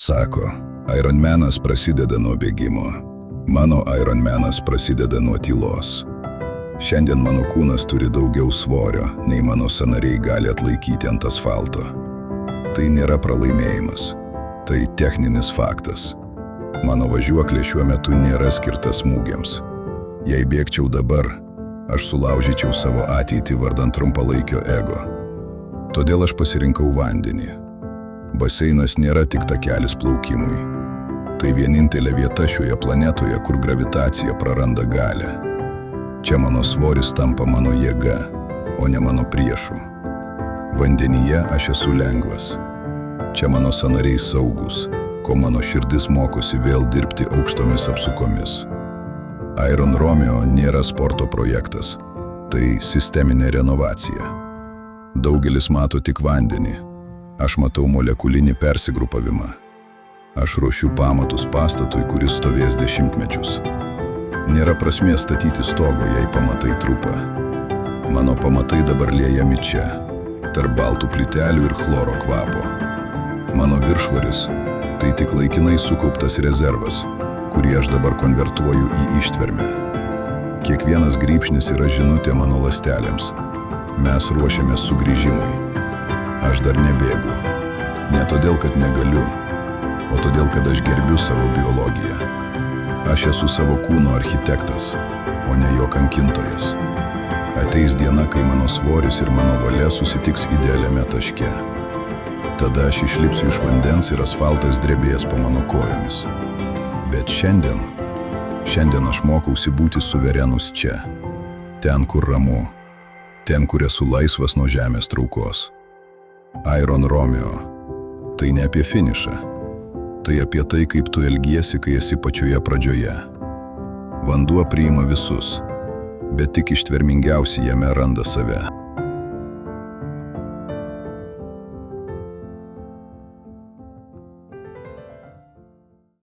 Sako, Ironmanas prasideda nuo bėgimo. Mano Ironmanas prasideda nuo tylos. Šiandien mano kūnas turi daugiau svorio, nei mano sąnariai gali atlaikyti ant asfalto. Tai nėra pralaimėjimas. Tai techninis faktas. Mano važiuoklė šiuo metu nėra skirta smūgiams. Jei bėgčiau dabar, aš sulaužyčiau savo ateitį vardan trumpalaikio ego. Todėl aš pasirinkau vandenį. Baseinas nėra tik takelis plaukimui. Tai vienintelė vieta šioje planetoje, kur gravitacija praranda galią. Čia mano svoris tampa mano jėga, o ne mano priešų. Vandenyje aš esu lengvas. Čia mano sąnariai saugus, ko mano širdis mokosi vėl dirbti aukštomis apsukomis. Iron Romeo nėra sporto projektas, tai sisteminė renovacija. Daugelis mato tik vandenį. Aš matau molekulinį persigrupavimą. Aš ruošiu pamatus pastatui, kuris stovės dešimtmečius. Nėra prasmės statyti stogo, jei pamatai trupa. Mano pamatai dabar liejami čia, tarp baltų plytelių ir chloro kvapo. Mano viršvaris – tai tik laikinai sukauptas rezervas, kurį aš dabar konvertuoju į ištvermę. Kiekvienas grybšnis yra žinutė mano ląstelėms. Mes ruošiamės sugrįžimui. Aš dar nebėgu. Ne todėl, kad negaliu, o todėl, kad aš gerbiu savo biologiją. Aš esu savo kūno architektas, o ne jo kankintojas. Ateis diena, kai mano svoris ir mano valia susitiks idealiame taške. Tada aš išlipsiu iš vandens ir asfaltas drebės po mano kojomis. Bet šiandien aš mokausi būti suverenus čia. Ten, kur ramu. Ten, kur esu laisvas nuo žemės traukos. Iron Romeo. Tai ne apie finišą. Tai apie tai, kaip tu elgiesi, kai esi pačioje pradžioje. Vanduo priima visus, bet tik ištvermingiausi jame randa save.